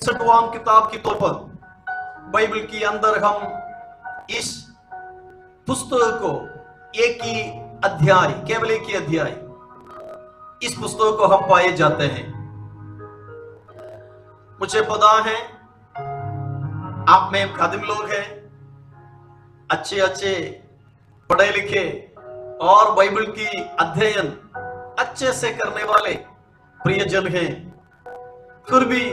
61वां किताब के तौर पर बाइबल के अंदर हम इस पुस्तक को एक ही अध्याय, केवल एक ही अध्याय, इस पुस्तक को हम पाए जाते हैं। मुझे पता है आप में खादिम लोग हैं, अच्छे अच्छे पढ़े लिखे और बाइबल की अध्ययन अच्छे से करने वाले प्रियजन हैं। फिर भी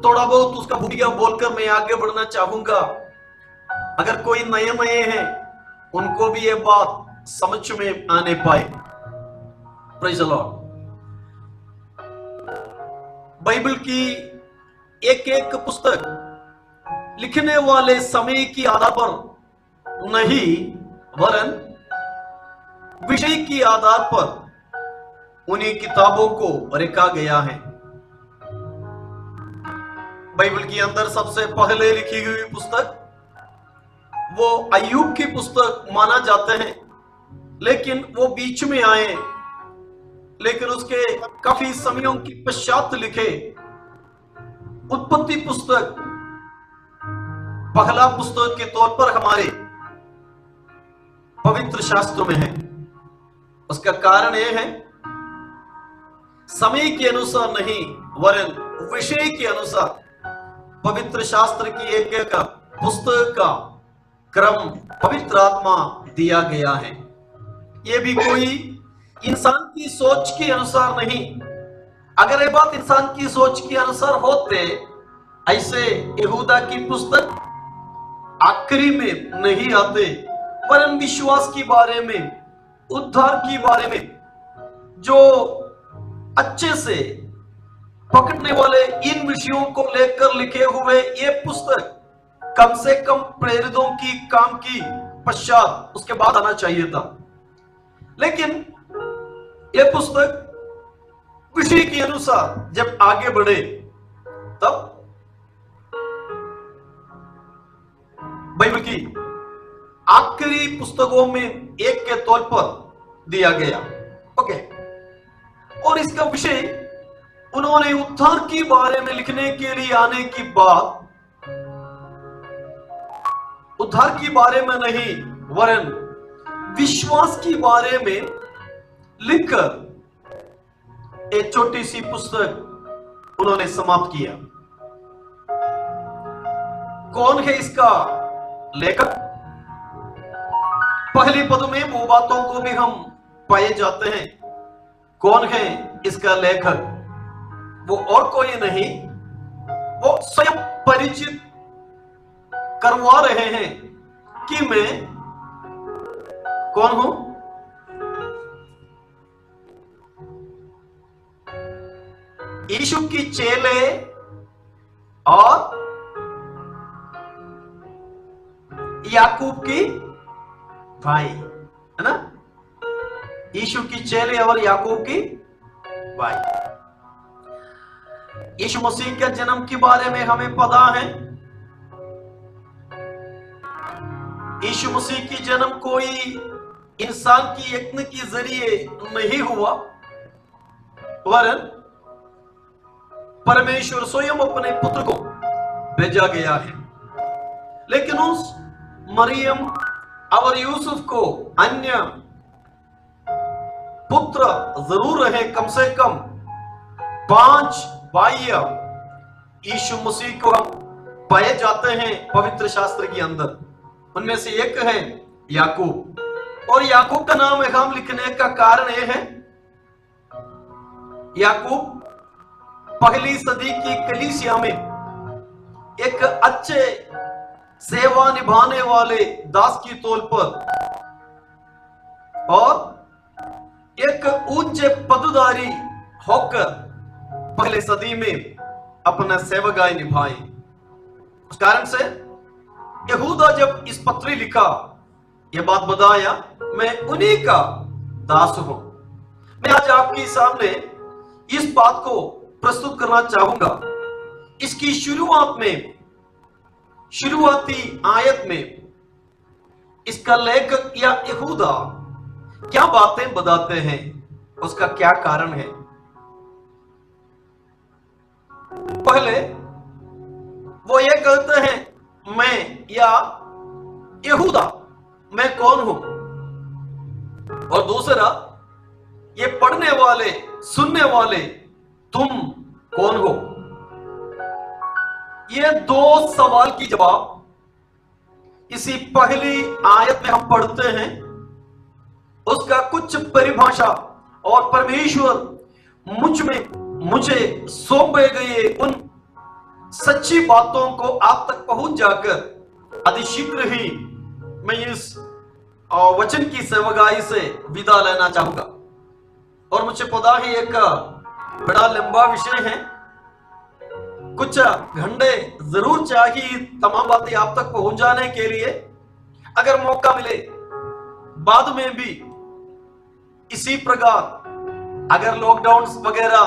थोड़ा बहुत उसका भूमिका बोलकर मैं आगे बढ़ना चाहूंगा। अगर कोई नए नए हैं उनको भी ये बात समझ में आने पाए। Praise the Lord. बाइबल की एक एक पुस्तक लिखने वाले समय की आधार पर नहीं, वरन विषय की आधार पर उन्हीं किताबों को लिखा गया है। बाइबल के अंदर सबसे पहले लिखी हुई पुस्तक वो अय्यूब की पुस्तक माना जाते हैं, लेकिन वो बीच में आए, लेकिन उसके काफी समयों के पश्चात लिखे उत्पत्ति पुस्तक पहला पुस्तक के तौर पर हमारे पवित्र शास्त्रों में है। उसका कारण यह है, समय के अनुसार नहीं वरन विषय के अनुसार पवित्र शास्त्र की एक एक पुस्तक का क्रम पवित्र आत्मा दिया गया है। यह भी कोई इंसान की सोच के अनुसार नहीं। अगर ये बात इंसान की सोच के अनुसार होते, ऐसे यहूदा की पुस्तक आखिरी में नहीं आते, परम विश्वास के बारे में, उद्धार के बारे में जो अच्छे से पकड़ने वाले इन विषयों को लेकर लिखे हुए ये पुस्तक कम से कम प्रेरितों की काम की पश्चात उसके बाद आना चाहिए था। लेकिन यह पुस्तक विषय के अनुसार जब आगे बढ़े तब बाइबल की आखिरी पुस्तकों में एक के तौर पर दिया गया। ओके, और इसका विषय उन्होंने उद्धार के बारे में लिखने के लिए आने की बात उद्धार के बारे में नहीं वरन विश्वास के बारे में लिखकर एक छोटी सी पुस्तक उन्होंने समाप्त किया। कौन है इसका लेखक? पहली पद में वो बातों को भी हम पाए जाते हैं। कौन है इसका लेखक? वो और कोई नहीं, वो स्वयं परिचित करवा रहे हैं कि मैं कौन हूं। यीशु की चेले और याकूब की भाई, है ना? यीशु की चेले और याकूब की भाई। यीशु मसीह के जन्म के बारे में हमें पता है। यीशु मसीह की जन्म कोई इंसान की यत्न के जरिए नहीं हुआ, वरन परमेश्वर स्वयं अपने पुत्र को भेजा गया है। लेकिन उस मरियम और यूसुफ को अन्य पुत्र जरूर रहे, कम से कम 5 भाई यीशु मसीह को हम पाए जाते हैं पवित्र शास्त्र के अंदर। उनमें से एक है याकूब, और याकूब का नाम हम लिखने का कारण यह है, याकूब पहली सदी की कलीसिया में एक अच्छे सेवा निभाने वाले दास की तौर पर और एक ऊंचे पदधारी होकर पहले सदी में अपना सेवकाई निभाए। उस कारण से यहूदा जब इस पत्री लिखा, यह बात बताया, मैं उन्हीं का दास हूं। मैं आज आपके सामने इस बात को प्रस्तुत करना चाहूंगा। इसकी शुरुआत में, शुरुआती आयत में इसका लेखक या यहूदा क्या बातें बताते हैं, उसका क्या कारण है। पहले कहते हैं मैं या यहूदा मैं कौन हूं, और दूसरा ये पढ़ने वाले सुनने वाले तुम कौन हो। ये दो सवाल की जवाब इसी पहली आयत में हम पढ़ते हैं। उसका कुछ परिभाषा और परमेश्वर मुझे सौंपे गए उन सच्ची बातों को आप तक पहुंच जाकर अतिशीघ्र ही मैं इस वचन की सेवकाई से विदा लेना चाहूंगा। और मुझे पता है एक बड़ा लंबा विषय है, कुछ घंटे जरूर चाहिए तमाम बातें आप तक पहुंच जाने के लिए। अगर मौका मिले बाद में भी इसी प्रकार अगर लॉकडाउन वगैरह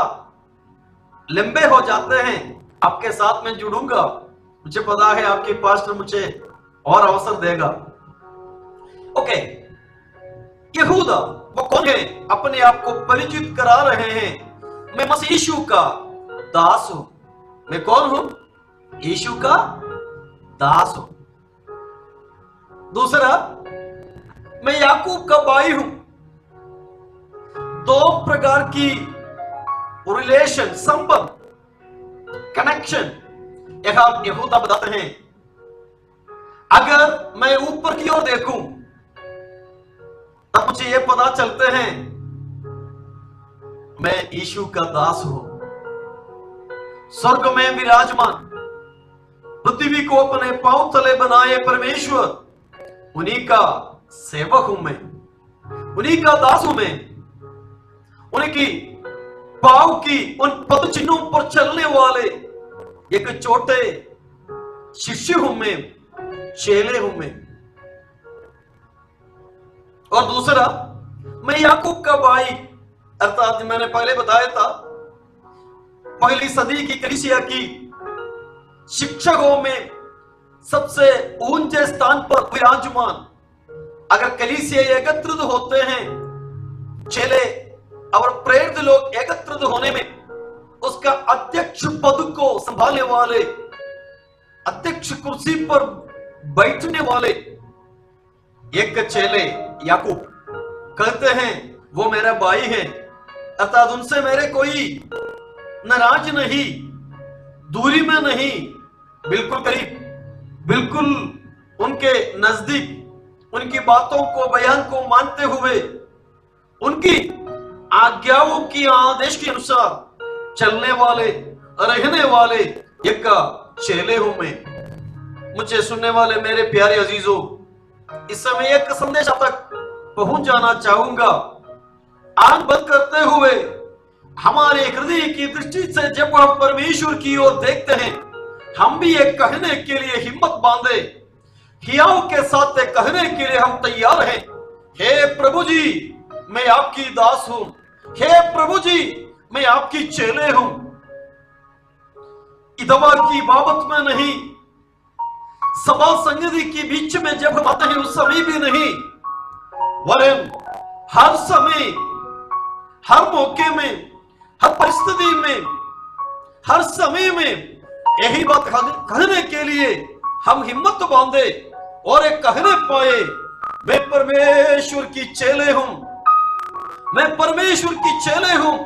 लंबे हो जाते हैं आपके साथ में जुड़ूंगा। मुझे पता है आपके पास्टर मुझे और अवसर देगा। ओके, यहूदा वो कौन है? अपने आप को परिचित करा रहे हैं, मैं मसीह यीशु का दास हूं। मैं कौन हूं? यीशु का दास हूं। दूसरा, मैं याकूब का भाई हूं। दो प्रकार की रिलेशन, संबंध, कनेक्शन यहूदा बताते हैं। अगर मैं ऊपर की ओर देखूं तब मुझे यह पता चलते हैं मैं यीशु का दास हूं। स्वर्ग में विराजमान, पृथ्वी को अपने पांव तले बनाए परमेश्वर, उन्हीं का सेवक हूं मैं, उन्हीं का दास हूं मैं। उनकी पांव की उन पद चिन्हों पर चलने वाले एक छोटे शिष्य हूं मैं, चेले हूं मैं। और दूसरा, मैं याकूब का भाई, अर्थात मैंने पहले बताया था पहली सदी की कलीसिया की शिक्षकों में सबसे ऊंचे स्थान पर विराजमान। अगर कलीसिया एकत्रित होते हैं, चेले और प्रेरित लोग एकत्रित होने में उसका अध्यक्ष पद को संभालने वाले, अध्यक्ष कुर्सी पर बैठने वाले एक चेले याकूब कहते हैं वो मेरा भाई है, अर्थात उनसे मेरे कोई नाराज नहीं, दूरी में नहीं, बिल्कुल करीब, बिल्कुल उनके नजदीक, उनकी बातों को बयान को मानते हुए उनकी आज्ञाओं की आदेश के अनुसार चलने वाले, रहने वाले एक चेले हूं मैं। मुझे सुनने वाले मेरे प्यारे अजीजों, इस समय एक संदेश आप तक पहुंच जाना चाहूंगा। आंख बंद करते हुए हमारे हृदय की दृष्टि से जब हम परमेश्वर की ओर देखते हैं, हम भी ये कहने के लिए हिम्मत बांधे, हियाव के साथ कहने के लिए हम तैयार हैं, हे प्रभु जी मैं आपकी दास हूं, हे प्रभु जी मैं आपकी चेले हूं। इतवार की बाबत में नहीं, सभा संगति के बीच में जब हम आते हैं उस समय भी नहीं, वरन हर समय, हर मौके में, हर परिस्थिति में, हर समय में यही बात कहने के लिए हम हिम्मत बांधे और एक कहने पाए, मैं परमेश्वर की चेले हूं, मैं परमेश्वर की चेले हूं,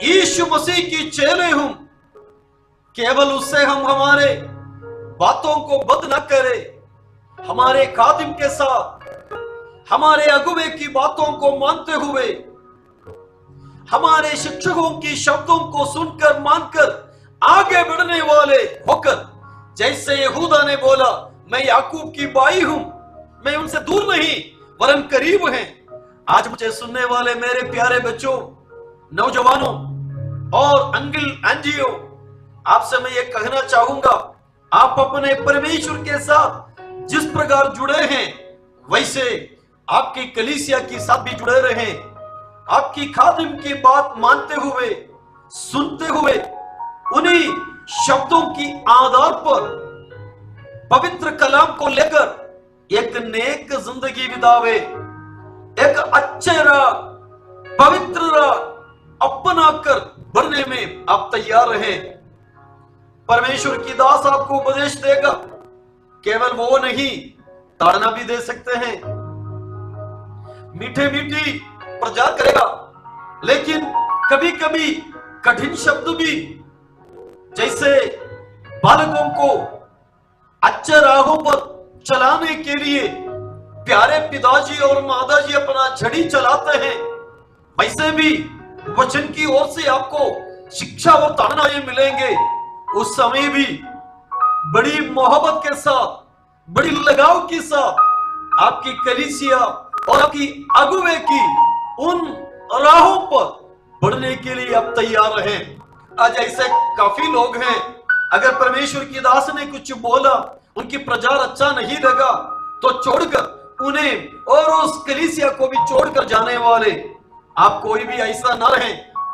यीशु मसीह की चेले हूं। केवल उससे हम हमारे बातों को बंद न करें, हमारे खादिम के साथ हमारे अगुवे की बातों को मानते हुए, हमारे शिक्षकों की शब्दों को सुनकर मानकर आगे बढ़ने वाले होकर, जैसे यहूदा ने बोला मैं याकूब की भाई हूं, मैं उनसे दूर नहीं वरन करीब हैं। आज मुझे सुनने वाले मेरे प्यारे बच्चों, नौजवानों और अंकल आंटियों, आपसे मैं ये कहना चाहूंगा, आप अपने परमेश्वर के साथ जिस प्रकार जुड़े हैं वैसे आपकी कलीसिया के साथ भी जुड़े रहें। आपकी खादिम की बात मानते हुए, सुनते हुए, उन्हीं शब्दों की आधार पर पवित्र कलाम को लेकर एक नेक जिंदगी बितावे, एक अच्छे राह, पवित्र राह अपना कर बढ़ने में आप तैयार रहें। परमेश्वर की दास आपको उपदेश देगा। केवल वो नहीं, ताड़ना भी दे सकते हैं, मीठे मीठी प्रचार करेगा, लेकिन कभी कभी कठिन शब्द भी, जैसे बालकों को अच्छे राहों पर चलाने के लिए प्यारे पिताजी और माताजी अपना झड़ी चलाते हैं, वैसे भी वचन की ओर से आपको शिक्षा और ताड़नाएं मिलेंगे। उस समय भी बड़ी मोहब्बत के साथ, बड़ी लगाव के साथ आपकी कलीसिया और आपकी अगुवे की उन राहों पर बढ़ने के लिए आप तैयार रहें। आज ऐसे काफी लोग हैं, अगर परमेश्वर की दास ने कुछ बोला, उनकी प्रचार अच्छा नहीं लगा तो छोड़कर उन्हें और उस कलीसिया को भी छोड़कर जाने वाले। आप कोई भी ऐसा ना रहे,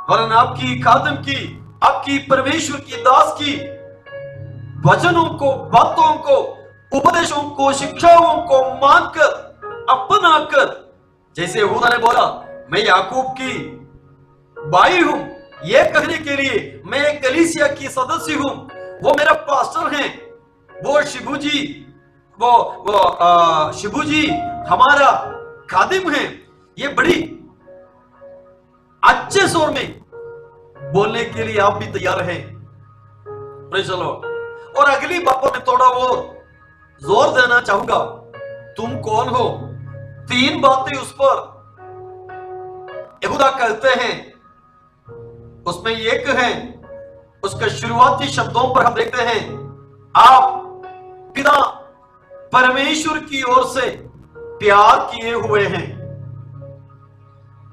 वरन आपकी खादम की, आपकी परमेश्वर की दास की वचनों को, बातों को, उपदेशों को, शिक्षाओं को मानकर, अपनाकर, जैसे यहूदा ने बोला मैं याकूब की भाई हूं, यह कहने के लिए मैं एक कलीसिया की सदस्य हूं, वो मेरा पास्टर हैं, वो शिबू जी हमारा खादिम है, ये बड़ी अच्छे स्वर में बोलने के लिए आप भी तैयार हैं। चलो, और अगली बात पर मैं थोड़ा और जोर देना चाहूंगा। तुम कौन हो? 3 बातें उस पर यहूदा कहते हैं, उसमें एक है, उसके शुरुआती शब्दों पर हम देखते हैं, आप पिता परमेश्वर की ओर से प्यार किए हुए हैं,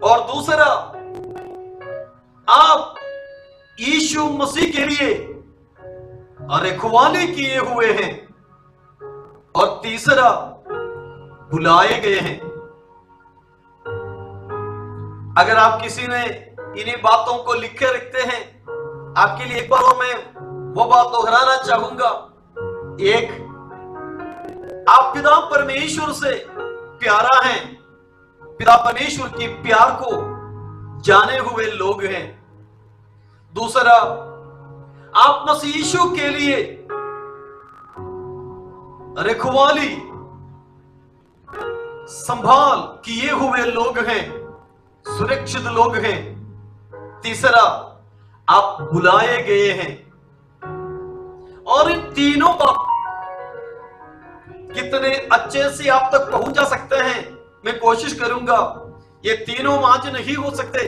और दूसरा आप यीशु मसीह के लिए रखवाली किए हुए हैं, और तीसरा बुलाए गए हैं। अगर आप किसी ने इन्हीं बातों को लिखे रखते हैं, आपके लिए एक बार और मैं वो बात दोहराना चाहूंगा। एक, आप पिता परमेश्वर से प्यारा हैं, पिता परमेश्वर के प्यार को जाने हुए लोग हैं। दूसरा, आप मसीह यीशु के लिए रखवाली, संभाल किए हुए लोग हैं, सुरक्षित लोग हैं। तीसरा, आप बुलाए गए हैं। और इन तीनों बात कितने अच्छे से आप तक पहुंच जा सकते हैं, मैं कोशिश करूंगा। ये तीनों आज नहीं हो सकते।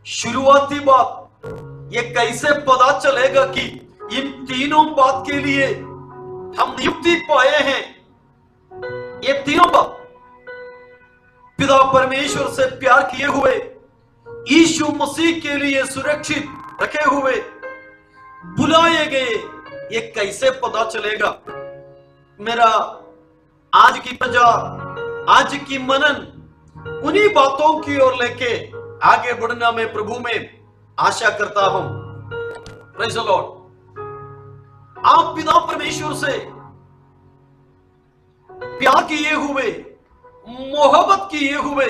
शुरुआती बात, ये कैसे पता चलेगा कि इन तीनों बात के लिए हम नियुक्ति पाए हैं? ये तीनों बात, पिता परमेश्वर से प्यार किए हुए, यीशु मसीह के लिए सुरक्षित रखे हुए, बुलाए गए, ये कैसे पता चलेगा? मेरा आज की प्रजा, आज की मनन उन्हीं बातों की ओर लेके आगे बढ़ना मैं प्रभु में आशा करता हूं। Praise the Lord. आप पिता परमेश्वर से प्यार किए हुए, मोहब्बत किए हुए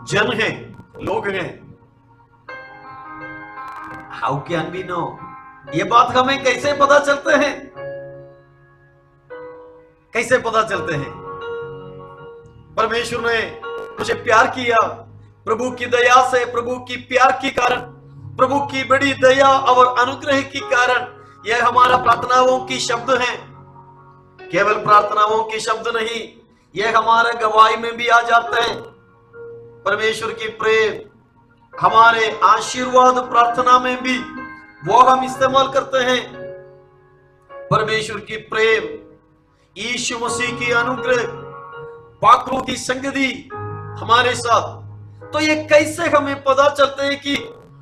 जन हैं, लोग हैं। How can we know? ये बात हमें कैसे पता चलते हैं? कैसे पता चलते हैं? परमेश्वर ने मुझे प्यार किया, प्रभु की दया से, प्रभु की प्यार के कारण, प्रभु की बड़ी दया और अनुग्रह के कारण यह हमारा प्रार्थनाओं की शब्द हैं। केवल प्रार्थनाओं के शब्द नहीं, यह हमारे गवाही में भी आ जाते हैं। परमेश्वर की प्रेम, हमारे आशीर्वाद प्रार्थना में भी वो हम इस्तेमाल करते हैं। परमेश्वर की प्रेम, यीशु मसीह की अनुग्रह, पाकरों की संगति हमारे साथ। तो ये कैसे हमें पता चलते हैं कि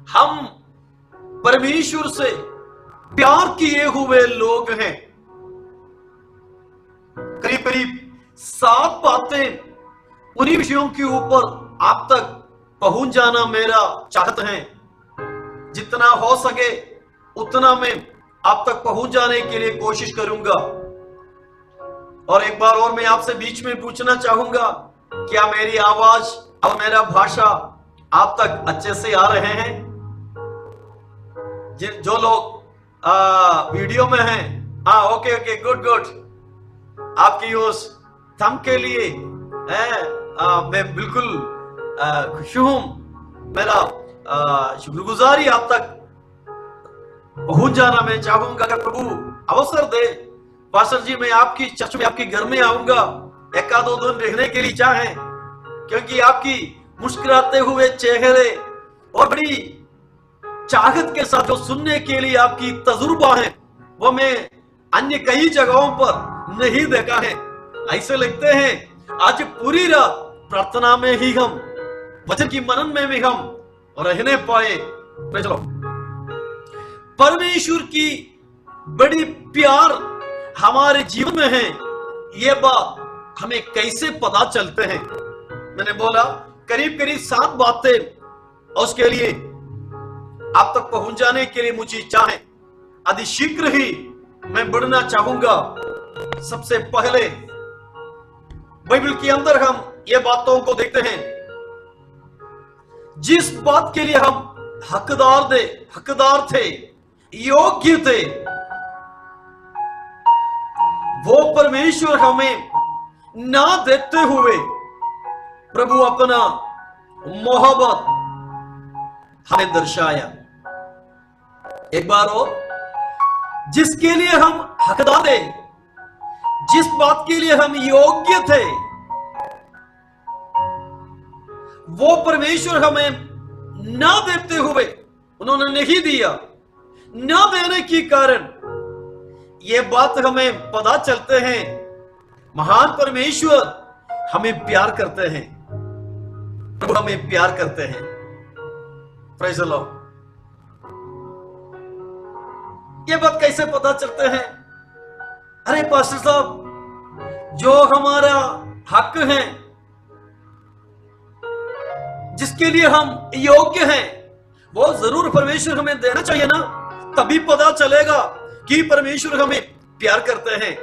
हम परमेश्वर से प्यार किए हुए लोग हैं? करीब करीब 7 बातें, उन्हीं विषयों के ऊपर आप तक पहुंच जाना मेरा चाहत है। जितना हो सके उतना मैं आप तक पहुंच जाने के लिए कोशिश करूंगा। और एक बार और मैं आपसे बीच में पूछना चाहूंगा, क्या मेरी आवाज और मेरा भाषा आप तक अच्छे से आ रहे हैं? जो लोग वीडियो में हैं। हाँ, ओके ओके, गुड गुड। आपकी उस थम के लिए मैं बिल्कुल खुश हूं। मेरा शुक्रगुजारी आप तक पहुंच जाना मैं चाहूंगा। अगर प्रभु अवसर दे, पास्टर जी, मैं आपकी चर्च में, आपके घर में आऊंगा, एक आध दो दिन रहने के लिए चाहें, क्योंकि आपकी मुस्कुराते हुए चेहरे और बड़ी चाहत के साथ जो सुनने के लिए आपकी तजुर्बा है, वो मैं अन्य कई जगहों पर नहीं देखा है। ऐसे लगते हैं आज पूरी रात प्रार्थना में ही हम, वचन की मनन में भी हम रहने पाए। चलो, परमेश्वर की बड़ी प्यार हमारे जीवन में है, ये बात हमें कैसे पता चलते हैं? मैंने बोला करीब करीब 7 बातें, और उसके लिए आप तक पहुंच जाने के लिए मुझे इच्छा है, अति शीघ्र ही मैं बढ़ना चाहूंगा। सबसे पहले बाइबल के अंदर हम ये बातों को देखते हैं। जिस बात के लिए हम हकदार थे, योग्य थे, वो परमेश्वर हमें ना देते हुए प्रभु अपना मोहब्बत हमें दर्शाया। एक बार और, जिसके लिए हम हकदार थे, जिस बात के लिए हम योग्य थे, वो परमेश्वर हमें ना देते हुए, उन्होंने नहीं दिया। ना देने के कारण ये बात हमें पता चलते हैं, महान परमेश्वर हमें प्यार करते हैं, प्रभु हमें प्यार करते हैं। Praise the Lord. ये बात कैसे पता चलते हैं? अरे पास्टर साहब, जो हमारा हक है, जिसके लिए हम योग्य हैं, वो जरूर परमेश्वर हमें देना चाहिए ना, तभी पता चलेगा कि परमेश्वर हमें प्यार करते हैं।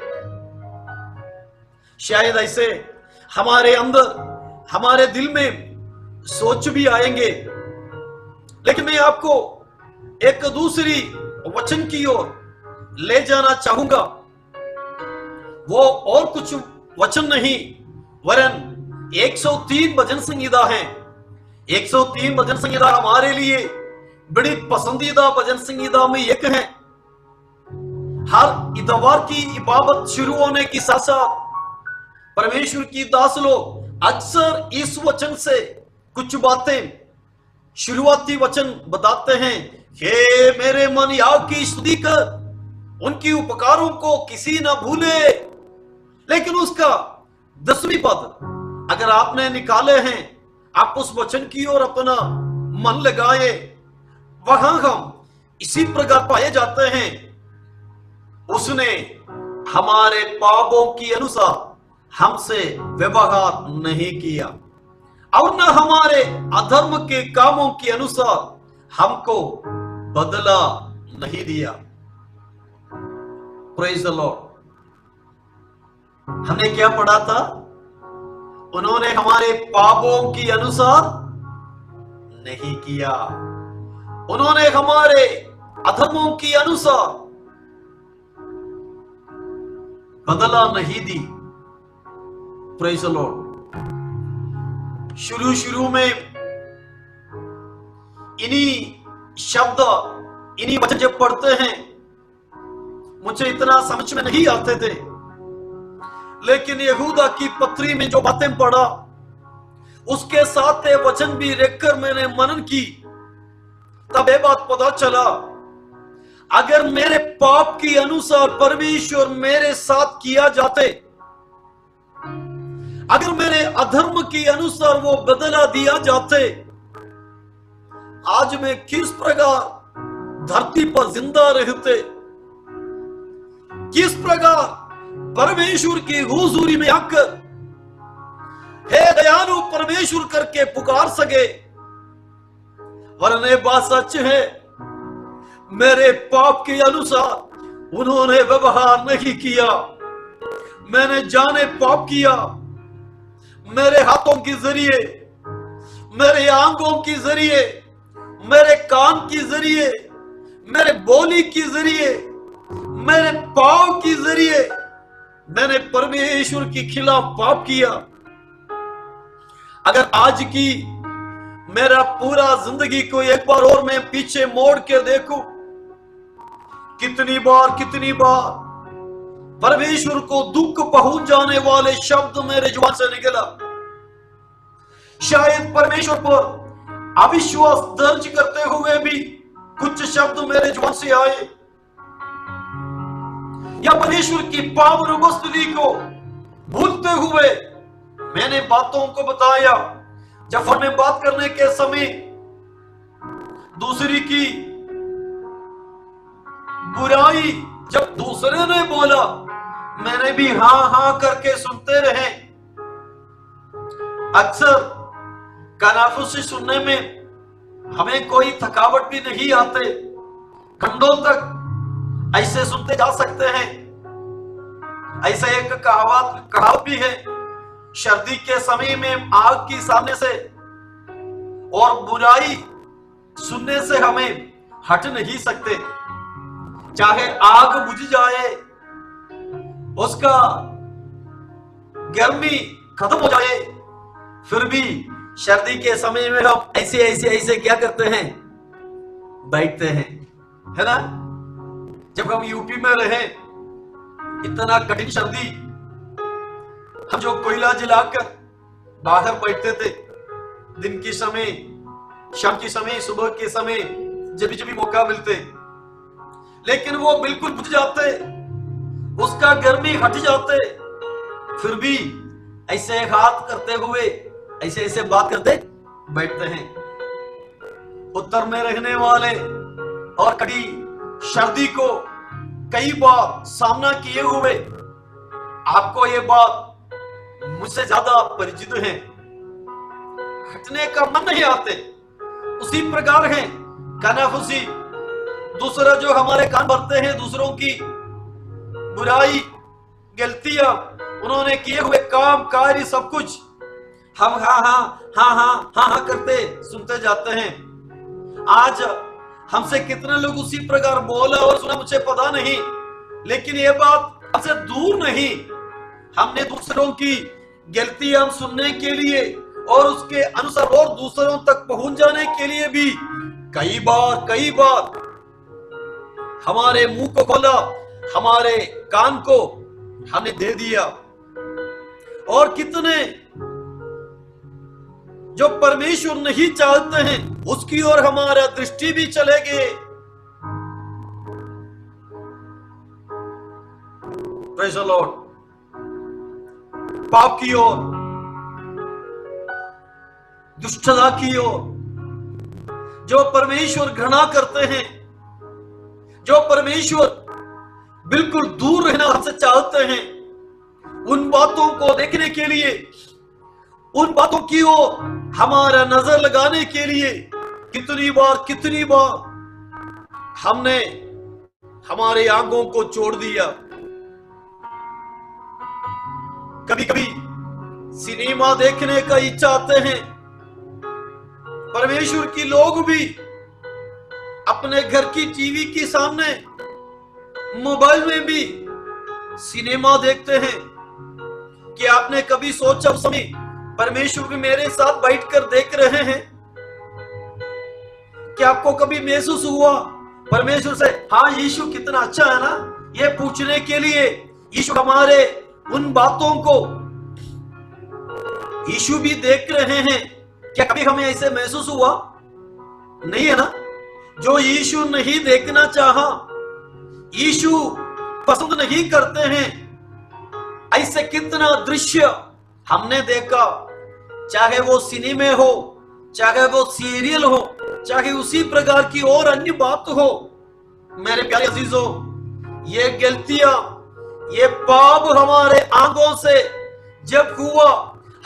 शायद ऐसे हमारे अंदर, हमारे दिल में सोच भी आएंगे, लेकिन मैं आपको एक दूसरी वचन की ओर ले जाना चाहूंगा। वो और कुछ वचन नहीं, वरन 103 भजन संहिता है। 103 भजन संहिता हमारे लिए बड़ी पसंदीदा भजन संहिता में एक है। हर इतवार की इबादत शुरू होने की साथ साथ परमेश्वर की दास लोग अक्सर इस वचन से कुछ बातें, शुरुआती वचन बताते हैं। हे मेरे मन याव की स्तुति कर, उनकी उपकारों को किसी ना भूले। लेकिन उसका 10वीं पद अगर आपने निकाले हैं, आप उस वचन की ओर अपना मन लगाए, वहां हम इसी प्रकार पाए जाते हैं। उसने हमारे पापों के अनुसार हमसे व्यवहार नहीं किया, और न हमारे अधर्म के कामों के अनुसार हमको बदला नहीं दिया। Praise the Lord. हमने क्या पढ़ा था? उन्होंने हमारे पापों के अनुसार नहीं किया, उन्होंने हमारे अधर्मों के अनुसार बदला नहीं दी। Praise the Lord. शुरू में इन्हीं शब्द, इन्हीं वचन जब पढ़ते हैं, मुझे इतना समझ में नहीं आते थे, लेकिन यहूदा की पत्री में जो बातें पढ़ा, उसके साथ वचन भी रखकर मैंने मनन की, तब ये बात पता चला, अगर मेरे पाप के अनुसार परमेश्वर मेरे साथ किया जाते, अगर मेरे अधर्म के अनुसार वो बदला दिया जाते, आज मैं किस प्रकार धरती पर जिंदा रहते, किस प्रकार परमेश्वर की हुजूरी में आकर हे दयालु परमेश्वर करके पुकार सके। वरने बात सच है, मेरे पाप के अनुसार उन्होंने व्यवहार नहीं किया। मैंने जाने पाप किया, मेरे हाथों के जरिए, मेरे आंखों के जरिए, मेरे कान के जरिए, मेरे बोली के जरिए, मेरे पाव के जरिए मैंने परमेश्वर के खिलाफ पाप किया। अगर आज की मेरा पूरा जिंदगी को एक बार और मैं पीछे मोड़ के देखूं, कितनी बार परमेश्वर को दुख पहुंच जाने वाले शब्द मेरे जुबान से निकला। शायद परमेश्वर पर अविश्वास दर्ज करते हुए भी कुछ शब्द मेरे जुबान से आए, या परमेश्वर की पावन उपस्थिति को भूलते हुए मैंने बातों को बताया। जब फोन में बात करने के समय दूसरी की बुराई जब दूसरे ने बोला, मैंने भी हां हां करके सुनते रहे। अक्सर कानाफूसी सुनने में हमें कोई थकावट भी नहीं आते, घंटों तक ऐसे सुनते जा सकते हैं। ऐसा एक कहावत भी है, सर्दी के समय में आग के सामने से और बुराई सुनने से हमें हट नहीं सकते। चाहे आग बुझ जाए, उसका गर्मी खत्म हो जाए, फिर भी सर्दी के समय में हम ऐसे क्या करते हैं, बैठते हैं, है ना। जब हम यूपी में रहे, इतना कठिन सर्दी, हम जो कोयला जलाकर बाहर बैठते थे, दिन के समय, शाम के समय, सुबह के समय, जब भी मौका मिलते, लेकिन वो बिल्कुल बुझ जाते, उसका गर्मी हट जाते, फिर भी ऐसे हाथ करते हुए ऐसे बात करते बैठते हैं। उत्तर में रहने वाले और कड़ी सर्दी को कई बार सामना किए हुए आपको ये बात मुझसे ज्यादा परिचित है, हटने का मन नहीं आते। उसी प्रकार है कानाफूसी, दूसरा जो हमारे कान भरते हैं, दूसरों की बुराई, गलतियां, उन्होंने किए हुए काम कार्य सब कुछ हम हाँ करते सुनते जाते हैं। आज हमसे कितने लोग उसी प्रकार बोला और सुना मुझे पता नहीं, लेकिन ये बात हमसे दूर नहीं। हमने दूसरों की गलतियां सुनने के लिए और उसके अनुसार और दूसरों तक पहुंच जाने के लिए भी कई बार हमारे मुंह को खोला, हमारे कान को हमने दे दिया। और कितने जो परमेश्वर नहीं चाहते हैं उसकी ओर हमारा दृष्टि भी चले गए। Praise the Lord. पाप की ओर, दुष्टता की ओर, जो परमेश्वर घृणा करते हैं, जो परमेश्वर बिल्कुल दूर रहना हमसे चाहते हैं, उन बातों को देखने के लिए, उन बातों की ओर हमारा नजर लगाने के लिए कितनी बार हमने हमारे आंखों को छोड़ दिया। कभी कभी सिनेमा देखने का इच्छा आते हैं। परमेश्वर की लोग भी अपने घर की टीवी के सामने, मोबाइल में भी सिनेमा देखते हैं। कि आपने कभी सोचा उस समय परमेश्वर भी मेरे साथ बैठकर देख रहे हैं? क्या आपको कभी महसूस हुआ परमेश्वर से, हाँ यीशु कितना अच्छा है ना, ये पूछने के लिए यीशु हमारे उन बातों को यीशु भी देख रहे हैं? क्या कभी हमें ऐसे महसूस हुआ? नहीं है ना। जो यीशु नहीं देखना चाहा, यीशु पसंद नहीं करते हैं, ऐसे कितना दृश्य हमने देखा, चाहे वो सिनेमा हो, चाहे वो सीरियल हो, चाहे उसी प्रकार की और अन्य बात हो। मेरे प्यारे अजीजों, ये गलतियां, ये पाप हमारे आंखों से जब हुआ,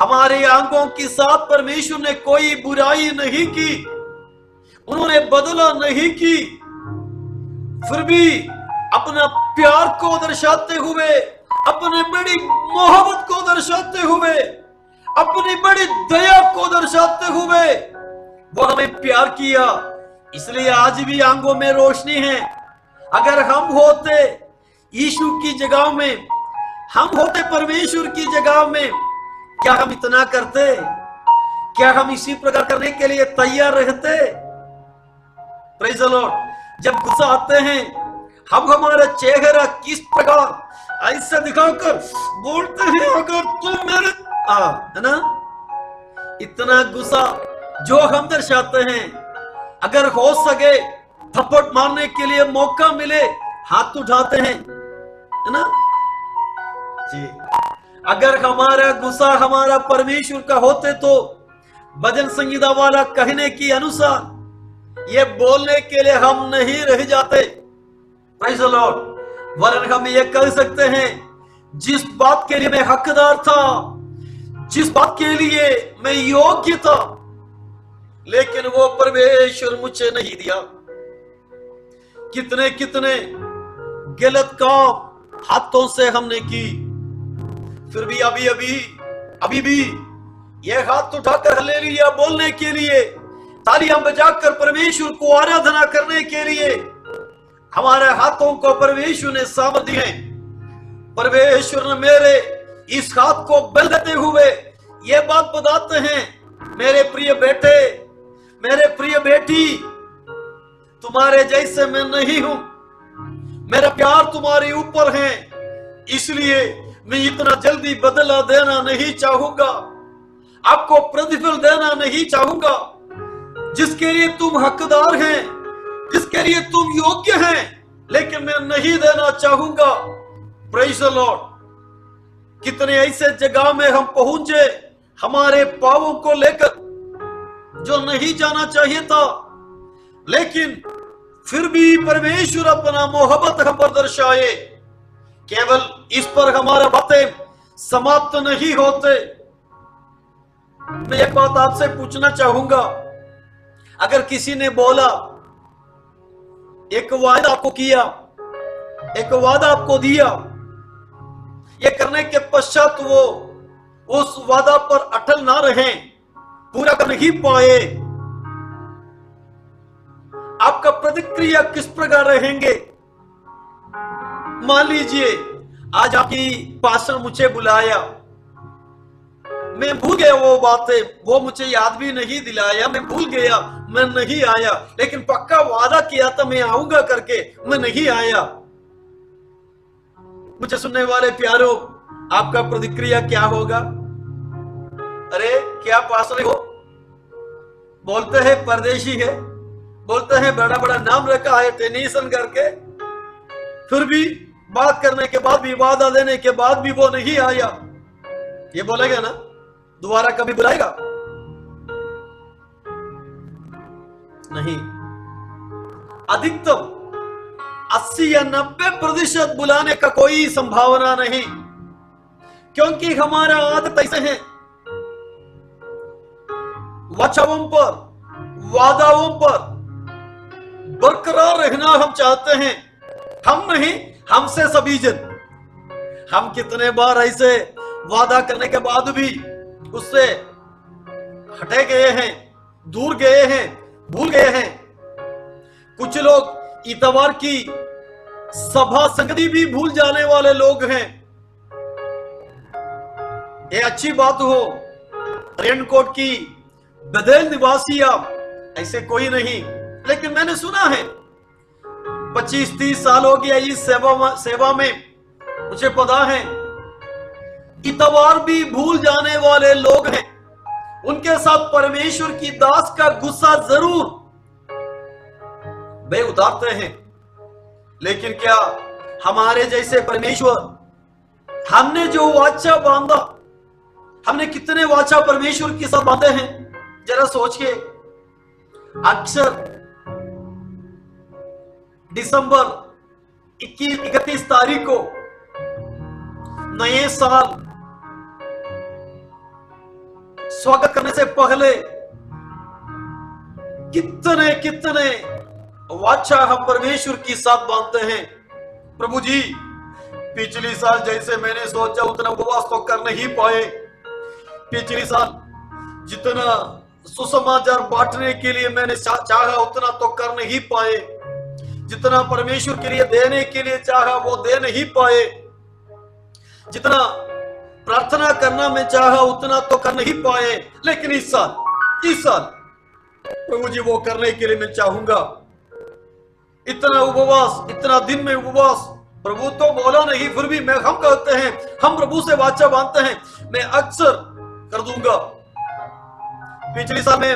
हमारे आंखों के साथ परमेश्वर ने कोई बुराई नहीं की, उन्होंने बदला नहीं की, फिर भी अपना प्यार को दर्शाते हुए, अपने बड़ी मोहब्बत को दर्शाते हुए, अपनी बड़ी दया को दर्शाते हुए वो हमें प्यार किया, इसलिए आज भी आंखों में रोशनी है। अगर हम होते यीशु की जगह में, हम होते परमेश्वर की जगह में, क्या हम इतना करते? क्या हम इसी प्रकार करने के लिए तैयार रहते? Praise the Lord. जब गुस्सा आते हैं, हम हमारा चेहरा किस प्रकार ऐसा दिखाकर बोलते हैं, अगर तुम मेरे है ना, इतना गुस्सा जो हम दर्शाते हैं। अगर हो सके थप्पड़ मारने के लिए मौका मिले, हाथ उठाते हैं, है ना जी। अगर हमारा गुस्सा हमारा परमेश्वर का होते तो भजन संगीता वाला कहने की अनुसार ये बोलने के लिए हम नहीं रह जाते। Praise the Lord. वरन हम ये कह सकते हैं, जिस बात के लिए मैं हकदार था, जिस बात के लिए मैं योग्य था, लेकिन वो परमेश्वर मुझे नहीं दिया। कितने कितने गलत काम हाथों से हमने की, फिर भी अभी भी ये हाथ उठाकर हालेलुया बोलने के लिए, तालियां बजाकर परमेश्वर को आराधना करने के लिए हमारे हाथों को परमेश्वर ने सामर्थ दी है। परमेश्वर ने मेरे इस हाथ को बल देते हुए ये बात बताते हैं, मेरे प्रिय बेटे, मेरे प्रिय बेटी, तुम्हारे जैसे मैं नहीं हूं। मेरा प्यार तुम्हारे ऊपर है, इसलिए मैं इतना जल्दी बदला देना नहीं चाहूंगा, आपको प्रतिफल देना नहीं चाहूंगा। जिसके लिए तुम हकदार हैं, जिसके लिए तुम योग्य हैं, लेकिन मैं नहीं देना चाहूंगा। Praise the Lord. कितने ऐसे जगह में हम पहुंचे हमारे पापों को लेकर, जो नहीं जाना चाहिए था, लेकिन फिर भी परमेश्वर अपना मोहब्बत हम पर दर्शाए। केवल इस पर हमारा बातें समाप्त नहीं होते। मैं एक बात आपसे पूछना चाहूंगा, अगर किसी ने बोला, एक वादा आपको किया, एक वादा आपको दिया, ये करने के पश्चात वो उस वादा पर अटल ना रहे, पूरा कर नहीं पाए, आपका प्रतिक्रिया किस प्रकार रहेंगे? मान लीजिए आज आपकी पास्टर मुझे बुलाया, मैं भूल गया वो बातें, वो मुझे याद भी नहीं दिलाया, मैं भूल गया, मैं नहीं आया, लेकिन पक्का वादा किया था मैं आऊंगा करके, मैं नहीं आया। मुझे सुनने वाले प्यारों, आपका प्रतिक्रिया क्या होगा? अरे क्या पास्टर हो, बोलते हैं परदेशी है, बोलते हैं बड़ा बड़ा नाम रखा है टेनिसन करके, फिर भी बात करने के बाद भी, वादा देने के बाद भी वो नहीं आया। ये बोलेगा ना दोबारा कभी बुलाएगा? नहीं। अधिकतम 80 या 90% बुलाने का कोई संभावना नहीं, क्योंकि हमारा आदत ऐसे है, वचनों पर, वादाओं पर बरकरार रहना हम चाहते हैं। हम नहीं, हमसे सभी जन। हम कितने बार ऐसे वादा करने के बाद भी उससे हटे गए हैं, दूर गए हैं, भूल गए हैं। कुछ लोग इतवार की सभा संगति भी भूल जाने वाले लोग हैं। ये अच्छी बात हो, रेनकोट की बदेल निवासी आप, ऐसे कोई नहीं, लेकिन मैंने सुना है 25-30 साल हो गया इस सेवा में, मुझे पता है इतवार भी भूल जाने वाले लोग हैं। उनके साथ परमेश्वर की दास का गुस्सा जरूर वे उतारते हैं, लेकिन क्या हमारे जैसे परमेश्वर, हमने जो वाचा बांधा, हमने कितने वाचा परमेश्वर के साथ बांधे हैं? जरा सोच के। अक्सर दिसंबर 31 तारीख को नए साल स्वागत करने से पहले कितने कितने वाचा हम परमेश्वर के साथ बांधते हैं। प्रभु जी, पिछली साल जैसे मैंने सोचा उतना उपवास तो कर नहीं पाए, पिछली साल जितना सुसमाचार बांटने के लिए मैंने चाहा उतना तो कर नहीं पाए, जितना परमेश्वर के लिए देने के लिए चाहा वो दे नहीं पाए, जितना प्रार्थना करना मैं चाहा उतना तो कर नहीं पाए। लेकिन इस साल प्रभु जी वो करने के लिए मैं चाहूंगा। इतना उपवास, इतना दिन में उपवास, प्रभु तो बोला नहीं, फिर भी हम कहते हैं, हम प्रभु से वाचा बांधते हैं, मैं अक्सर कर दूंगा। पिछले साल में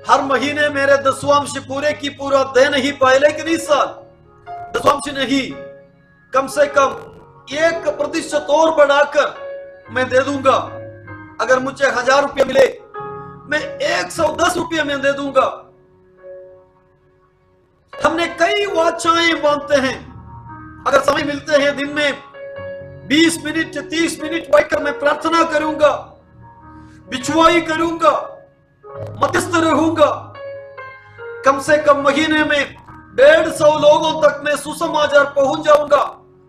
हर महीने मेरे दसवांश पूरे की पूरा दे नहीं पाए, लेकिन इस साल दसवांश नहीं, कम से कम 1% और बढ़ाकर मैं दे दूंगा। अगर मुझे 1000 रुपये मिले, मैं 110 रुपये में दे दूंगा। हमने कई वाचाएं बांधते हैं। अगर समय मिलते हैं दिन में 20 मिनट 30 मिनट बैठकर मैं प्रार्थना करूंगा, बिछुआई करूंगा, मध्यस्थ रहूंगा। कम से कम महीने में 150 लोगों तक मैं सुसमाचार पहुंच जाऊंगा।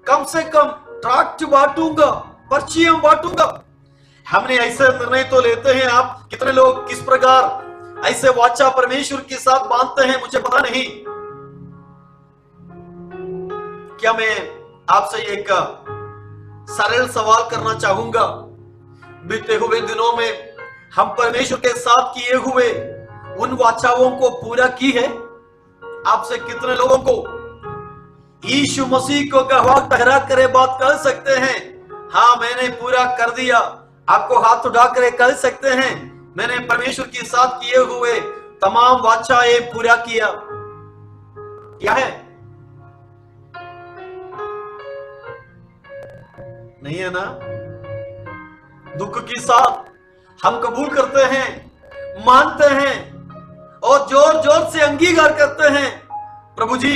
कम से कम ट्रैक्ट बांटूंगा, पर्चियां बांटूंगा। हमने ऐसे निर्णय तो लेते हैं। आप कितने लोग किस प्रकार ऐसे वाचा परमेश्वर के साथ बांधते हैं मुझे पता नहीं। क्या मैं आपसे एक सरल सवाल करना चाहूंगा, बीते हुए दिनों में हम परमेश्वर के साथ किए हुए उन वाचाओं को पूरा की है? आपसे कितने लोगों को यीशु मसीह को गवाह ठहरा कर बात कर सकते हैं, हाँ मैंने पूरा कर दिया? आपको हाथ उठा कर कह सकते हैं, मैंने परमेश्वर के साथ किए हुए तमाम वाचाएं पूरा किया? क्या है? नहीं है ना? दुख के साथ हम कबूल करते हैं, मानते हैं और जोर जोर से अंगीकार करते हैं, प्रभु जी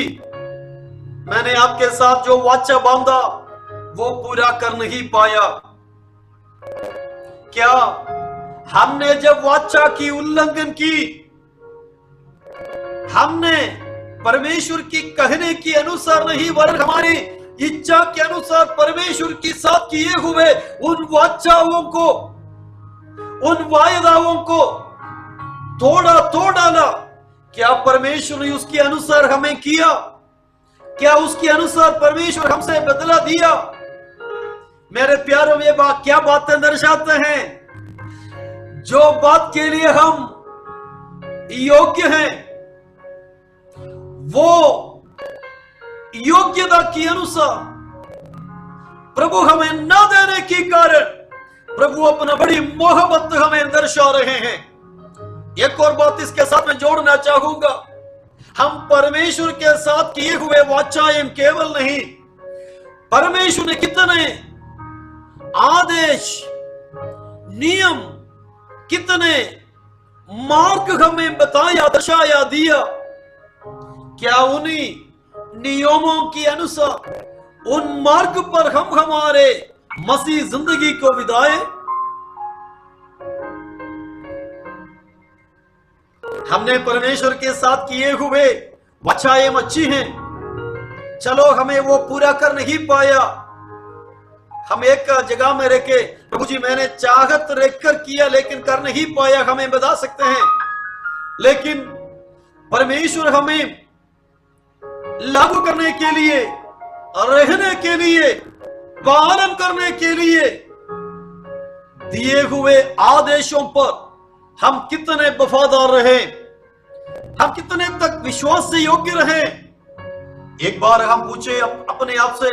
मैंने आपके साथ जो वाचा बांधा वो पूरा कर नहीं पाया। क्या हमने जब वाचा की उल्लंघन की, हमने परमेश्वर की कहने के अनुसार नहीं वरन हमारी इच्छा के अनुसार परमेश्वर के साथ किए हुए उन वाचाओं को, उन वायदाओं को तोड़ डाला, क्या परमेश्वर ने उसके अनुसार हमें किया? क्या उसके अनुसार परमेश्वर हमसे बदला दिया? मेरे प्यारों, ये बात क्या बातें दर्शाते हैं? जो बात के लिए हम योग्य हैं, वो योग्यता के अनुसार प्रभु हमें न देने के कारण प्रभु अपना बड़ी मोहब्बत हमें दर्शा रहे हैं। एक और बात इसके साथ में जोड़ना चाहूंगा, हम परमेश्वर के साथ किए हुए वाचाएं केवल नहीं, परमेश्वर ने कितने आदेश, नियम, कितने मार्ग हमें बताया, दर्शाया, दिया। क्या उन्हीं नियमों के अनुसार उन मार्ग पर हम हमारे मसीह जिंदगी को बिताए? हमने परमेश्वर के साथ किए हुए वाचाएं अच्छी हैं, चलो हमें वो पूरा कर नहीं पाया। हम एक जगह में रह के, प्रभु जी मैंने चाहत रखकर किया लेकिन कर नहीं पाया, हमें बता सकते हैं। लेकिन परमेश्वर हमें लागू करने के लिए, रहने के लिए, पालन करने के लिए दिए हुए आदेशों पर हम कितने वफादार रहे, हम कितने तक विश्वास से योग्य रहे। एक बार हम पूछे अपने आप से,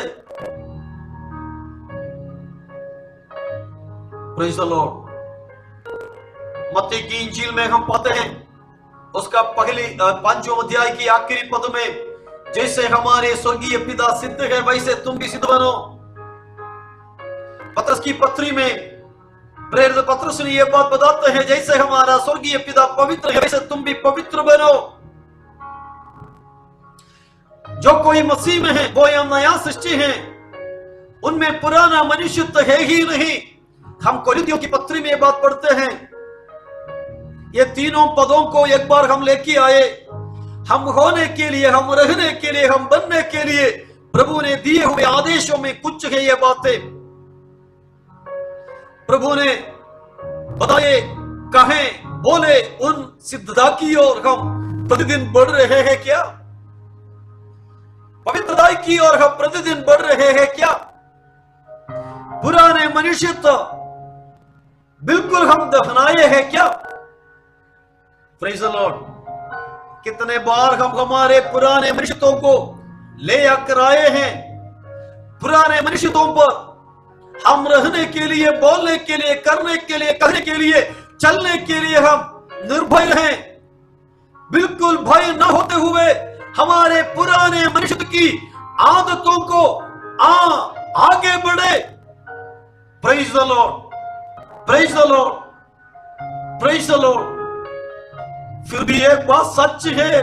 प्रेज़ द लॉर्ड। मत्ती की इंजील में हम पाते हैं उसका पहले 5वें अध्याय की आखिरी पद में, जैसे हमारे स्वर्गीय पिता सिद्ध है वैसे तुम भी सिद्ध बनो। पत्रस की पत्री में प्रेरित पत्रस ने यह बात बताते हैं, जैसे हमारा स्वर्गीय पिता पवित्र है वैसे तुम भी पवित्र बनो। जो कोई मसीह में है वो यह नया सृष्टि है, उनमें पुराना मनुष्य तो है ही नहीं। हम कोरिन्थियों की पत्री में यह बात पढ़ते हैं। ये तीनों पदों को एक बार हम लेके आए। हम होने के लिए, हम रहने के लिए, हम बनने के लिए प्रभु ने दिए हुए आदेशों में कुछ है ये बातें। प्रभु ने बताए कहें बोले उन सिद्धता की ओर हम प्रतिदिन बढ़ रहे हैं क्या? पवित्रता की ओर हम प्रतिदिन बढ़ रहे हैं क्या? पुराने मनुष्यत्व बिल्कुल हम दफनाए हैं क्या? Praise the Lord. कितने बार हम हमारे पुराने मनुष्यत्वों को ले आकर आए हैं। पुराने मनुष्यत्वों पर हम रहने के लिए, बोलने के लिए, करने के लिए, कहने के लिए, चलने के लिए हम निर्भय रहें, बिल्कुल भय न होते हुए हमारे पुराने मनुष्यत्व की आदतों को आगे बढ़े। Praise the Lord, praise the Lord, praise the Lord. फिर भी एक बात सच है,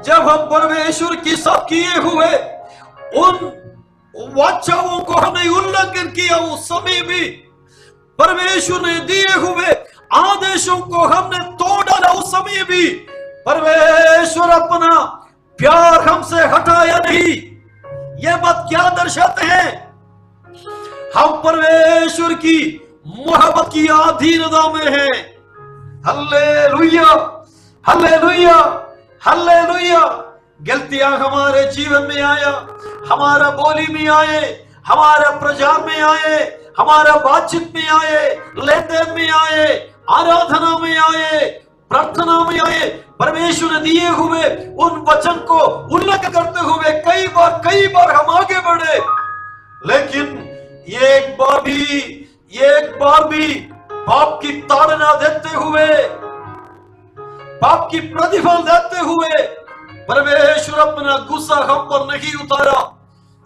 जब हम परमेश्वर की सब किए हुए उन वाचाओं को हमने उल्लंघन किया, उस समय भी परमेश्वर ने दिए हुए आदेशों को हमने तोड़ डाला, उस समय भी परमेश्वर अपना प्यार हमसे हटाया नहीं। यह बात क्या दर्शाते हैं? हम परमेश्वर की मोहब्बत की अधीनता में हैं। Hallelujah, hallelujah, hallelujah. गलतियां हमारे जीवन में आया, हमारा बोली में आए, हमारा प्रचार में आए, हमारा बातचीत में आए, लेन देन में आए, आराधना में आए, प्रार्थना में आए, परमेश्वर ने दिए हुए उन वचन को उल्लंघन करते हुए कई बार हम आगे बढ़े, लेकिन एक बार भी पाप की ताड़ना देते हुए, पाप की प्रतिफल देते हुए परमेश्वर अपना गुस्सा हम पर नहीं उतारा।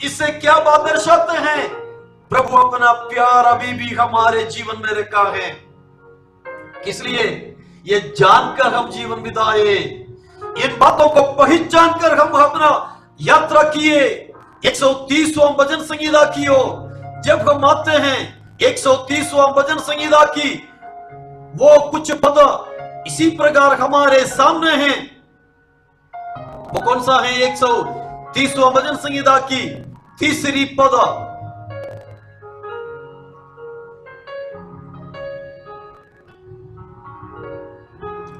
इससे क्या बात दर्शाते हैं? प्रभु अपना प्यार अभी भी हमारे जीवन में रखा है। इसलिए ये जानकर हम जीवन बिताए, इन बातों को पहचान कर हम अपना यात्रा किए 130वां भजन संगीता की ओर जब हम आते हैं। 130वां भजन संगीता की वो कुछ पद इसी प्रकार हमारे सामने हैं। वो कौन सा है? 130वां भजन संगीता की तीसरी पद।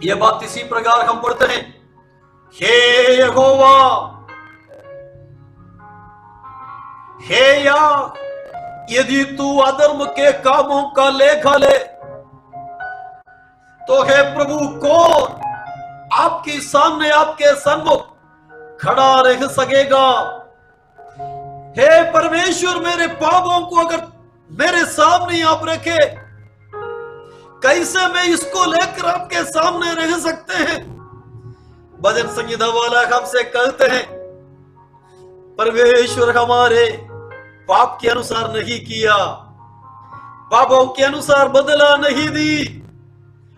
यह बात इसी प्रकार हम पढ़ते हैं, हे यहोवा, हे या, यदि तू अधर्म के कामों का लेखा ले तो हे प्रभु कौन आपके सामने, आपके सन्मुख खड़ा रह सकेगा? हे परमेश्वर, मेरे पापों को अगर मेरे सामने आप रखे, कैसे मैं इसको लेकर आपके सामने रह सकते हैं? भजन संगीता वाला हमसे कहते हैं, परमेश्वर हमारे पाप के अनुसार नहीं किया, पापों के अनुसार बदला नहीं दी,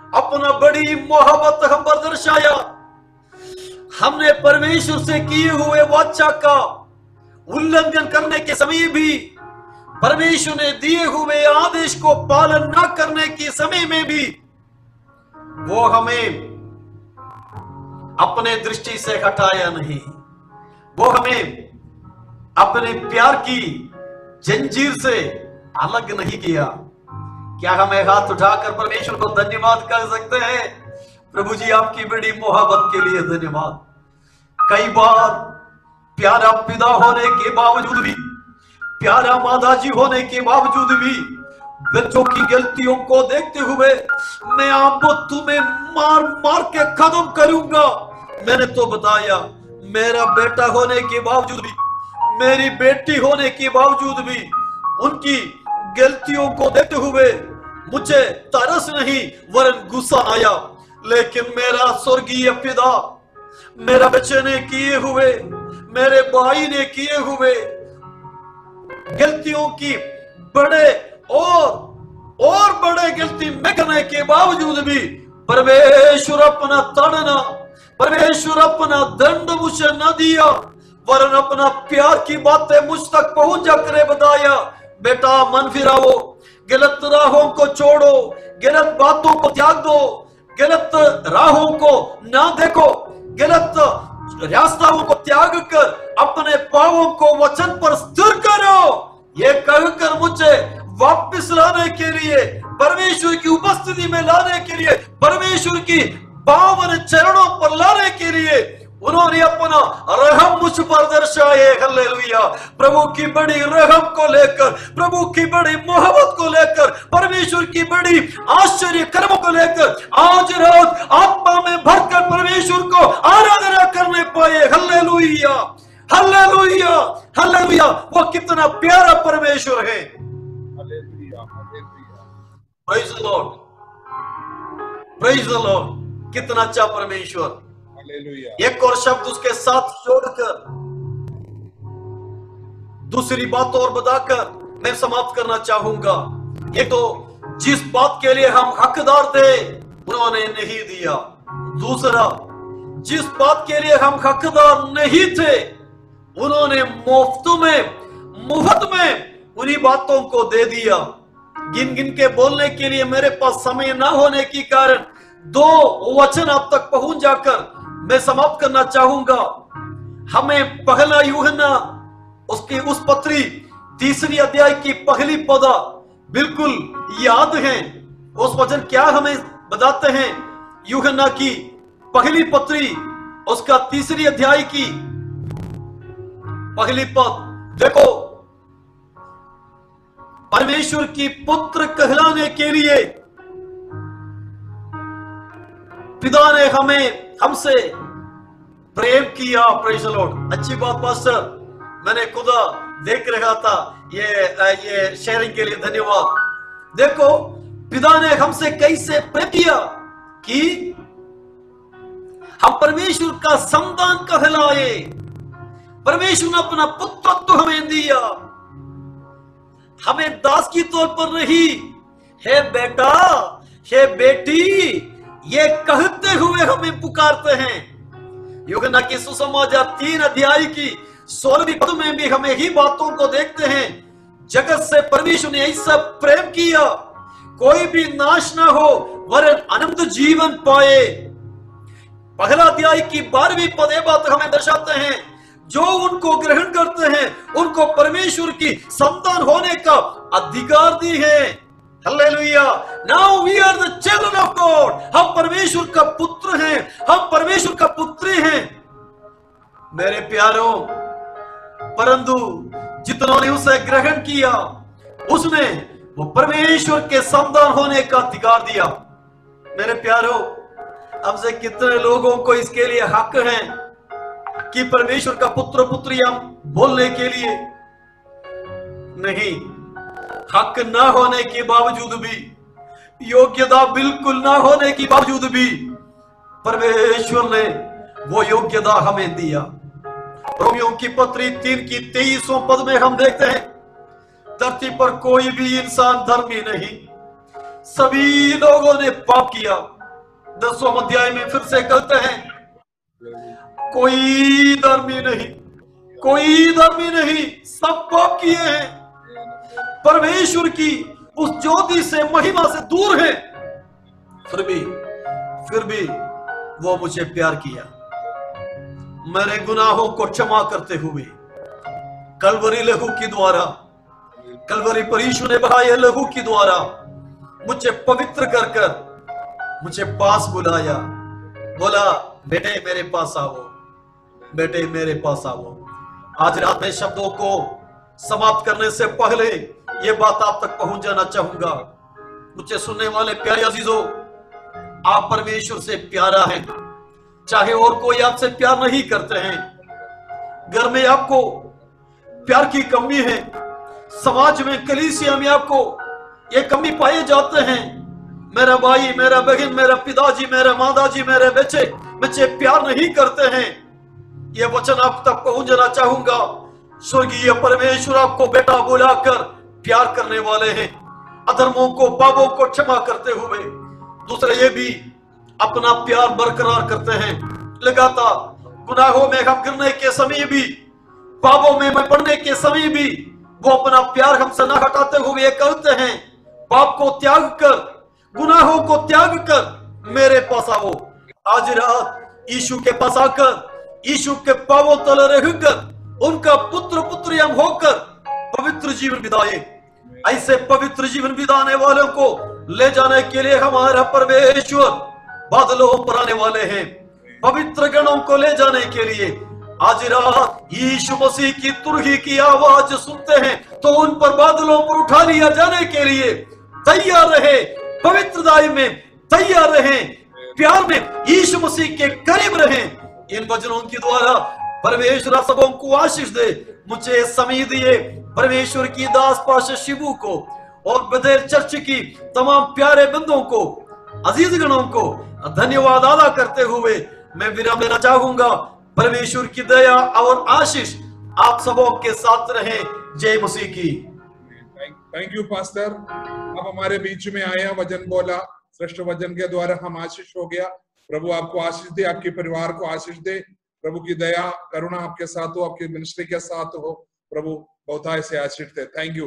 अपना बड़ी मोहब्बत हम पर दर्शाया। हमने परमेश्वर से किए हुए वाचा का उल्लंघन करने के समय भी, परमेश्वर ने दिए हुए आदेश को पालन न करने के समय में भी वो हमें अपने दृष्टि से हटाया नहीं, वो हमें अपने प्यार की जंजीर से अलग नहीं किया। क्या हमें हाथ उठाकर परमेश्वर को धन्यवाद कर सकते हैं? प्रभु जी, आपकी बड़ी मोहब्बत के लिए धन्यवाद। कई बार प्यारा पिता होने के बावजूद भी, प्यारा माता जी होने के बावजूद भी बच्चों की गलतियों को देखते हुए मैं आपको तुम्हें मार मार के खत्म करूंगा। मैंने तो बताया, मेरा बेटा होने के बावजूद भी, मेरी बेटी होने के बावजूद भी उनकी गलतियों को देखते हुए मुझे तरस नहीं वरन गुस्सा आया। लेकिन मेरा स्वर्गीय पिता मेरा बच्चे ने किए हुए, मेरे भाई ने किए हुए गलतियों की बड़े और बड़े गलती में करने के बावजूद भी परमेश्वर अपना ताड़ना, परमेश्वर अपना दंड मुझे न दिया, वरन अपना प्यार की बातें मुझ तक पहुंच जाकर बताया, बेटा मन फिराओ, गलत राहों को छोड़ो, गलत बातों को त्याग दो, गलत राहों को ना देखो, गलत रास्ताओं को त्याग कर अपने पावों को वचन पर स्थिर करो। ये कहकर मुझे वापस लाने के लिए परमेश्वर की उपस्थिति में लाने के लिए, परमेश्वर की पावन चरणों पर लाने के लिए उन्होंने अपना रहम मुझ पर दर्शाए। हालेलुया। प्रभु की बड़ी रहम को लेकर, प्रभु की बड़ी मोहब्बत को लेकर, परमेश्वर की बड़ी आश्चर्य कर्मों को लेकर आज रात आत्मा में भरकर परमेश्वर को आराधना करने पाए। Hallelujah, hallelujah, hallelujah. वो कितना प्यारा परमेश्वर है। Hallelujah, hallelujah. Praise the Lord, praise the Lord. कितना अच्छा परमेश्वर। हालेलुया। एक और शब्द उसके साथ जोड़कर दूसरी बात और बताकर मैं समाप्त करना चाहूंगा। ये तो जिस बात के लिए हम हकदार थे उन्होंने नहीं दिया। दूसरा, जिस बात के लिए हम हकदार नहीं थे उन्होंने मुफ्त में उन्हीं बातों को दे दिया। गिन गिन के बोलने के लिए मेरे पास समय ना होने के कारण 2 वचन आप तक पहुंच जाकर मैं समाप्त करना चाहूंगा। हमें पहला यूहन्ना उसकी उस पत्री 3 अध्याय की पहली पदा बिल्कुल याद है। उस वचन क्या हमें बताते हैं? यूहन्ना की पहली पत्री उसका 3 अध्याय की पहली पद देखो, परमेश्वर की पुत्र कहलाने के लिए पिता ने हमसे प्रेम किया। Praise the Lord. अच्छी बात पास्टर, मैंने खुदा देख रहा था। ये शेयरिंग के लिए धन्यवाद। देखो, पिता ने हमसे कैसे प्रेम किया कि हम परमेश्वर का संतान कहलाए। परमेश्वर ने अपना पुत्रत्व हमें दिया। हमें दास की तौर पर नहीं, हे बेटा, हे बेटी, ये कहते हुए हमें पुकारते हैं। यूहन्ना की सुसमाचार 3 अध्याय की 16वीं पद में भी हमें ही बातों को देखते हैं। जगत से परमेश्वर ने ऐसा प्रेम किया, कोई भी नाश ना हो वरन अनंत जीवन पाए। पहला अध्याय की 12वीं पद ये बात हमें दर्शाते हैं, जो उनको ग्रहण करते हैं उनको परमेश्वर की संतान होने का अधिकार दी है। Hallelujah. Now we are the children of God. हम परमेश्वर का पुत्र हैं, हम परमेश्वर का पुत्री हैं मेरे प्यारों। परंतु जितनों ने उसे ग्रहण किया उसने वो परमेश्वर के संतान होने का अधिकार दिया। मेरे प्यारों, अब से कितने लोगों को इसके लिए हक है कि परमेश्वर का पुत्र पुत्री हम बोलने के लिए? नहीं। हक ना होने के बावजूद भी, योग्यता बिल्कुल ना होने के बावजूद भी परमेश्वर ने वो योग्यता हमें दिया। रोमियो की पत्री 3 की 23वें पद में हम देखते हैं, धरती पर कोई भी इंसान धर्मी नहीं, सभी लोगों ने पाप किया। 10वें अध्याय में फिर से कहते हैं, कोई धर्मी नहीं, कोई धर्मी नहीं, सब पाप किए हैं, परमेश्वर की उस ज्योति से, महिमा से दूर है। फिर भी वो मुझे प्यार किया, मेरे गुनाहों को क्षमा करते हुए कलवरी लहू के द्वारा, कलवरी पर यीशु ने बहाए लहू के द्वारा मुझे पवित्र कर कर मुझे पास बुलाया। बोला, बेटे मेरे पास आओ, बेटे मेरे पास आओ। आज रात में शब्दों को समाप्त करने से पहले ये बात आप तक पहुंच जाना चाहूंगा। मुझे सुनने वाले प्यारे अजीजों, आप परमेश्वर से प्यारा है, चाहे और कोई आपसे प्यार नहीं करते हैं। घर में आपको प्यार की कमी है, समाज में, कलीसिया में आपको ये कमी पाए जाते हैं। मेरा भाई, मेरा बहन, मेरा पिताजी, मेरा माताजी, मेरे बच्चे मुझे प्यार नहीं करते हैं। ये वचन आप तक पहुंच जाना चाहूंगा। स्वर्गीय परमेश्वर आपको बेटा बुलाकर प्यार करने वाले हैं, अधर्मों को, पापों को क्षमा करते हुए। दूसरे ये भी अपना प्यार बरकरार करते हैं। लगातार गुनाहों में हम गिरने के समय भी, पापों में पड़ने के समय भी वो अपना प्यार हमसे न हटाते हुए ये कहते हैं, पाप को त्याग कर, गुनाहों को त्याग कर मेरे पास आओ। आज रात यीशु के पास आकर, यीशु के पांवों तले रहकर उनका पुत्र पुत्री हम होकर पवित्र जीवन बिताए। ऐसे पवित्र जीवन बिताने वालों को ले जाने के लिए हमारा परमेश्वर बादलों पर आने वाले हैं। पवित्र गणों को ले जाने के लिए आज रात यीशु मसीह की तुरही की आवाज सुनते हैं तो उन पर बादलों पर उठा लिया जाने के लिए तैयार रहे। पवित्रताई में तैयार रहे, प्यार में यीशु मसीह के करीब रहे। इन वचनों के द्वारा परमेश्वर आप सबों को आशीष दे। मुझे समय दिए परमेश्वर की दास पाशा शिबू को और बेथेल चर्च की तमाम प्यारे बंदों को, अजीज गणों को धन्यवाद अदा करते हुए मैं विराम लेना चाहूंगा। परमेश्वर की दया और आशीष आप सबों के साथ रहे। जय मसीह की। थैंक यू पास्टर, आप हमारे बीच में आए, वचन बोला, श्रेष्ठ वचन के द्वारा हम आशीष हो गया। प्रभु आपको आशीष दे, आपके परिवार को आशीष दे। प्रभु की दया करुणा आपके साथ हो, आपकी मिनिस्ट्री के साथ हो। प्रभु बहुत ऐसे आशीष दे। Thank you.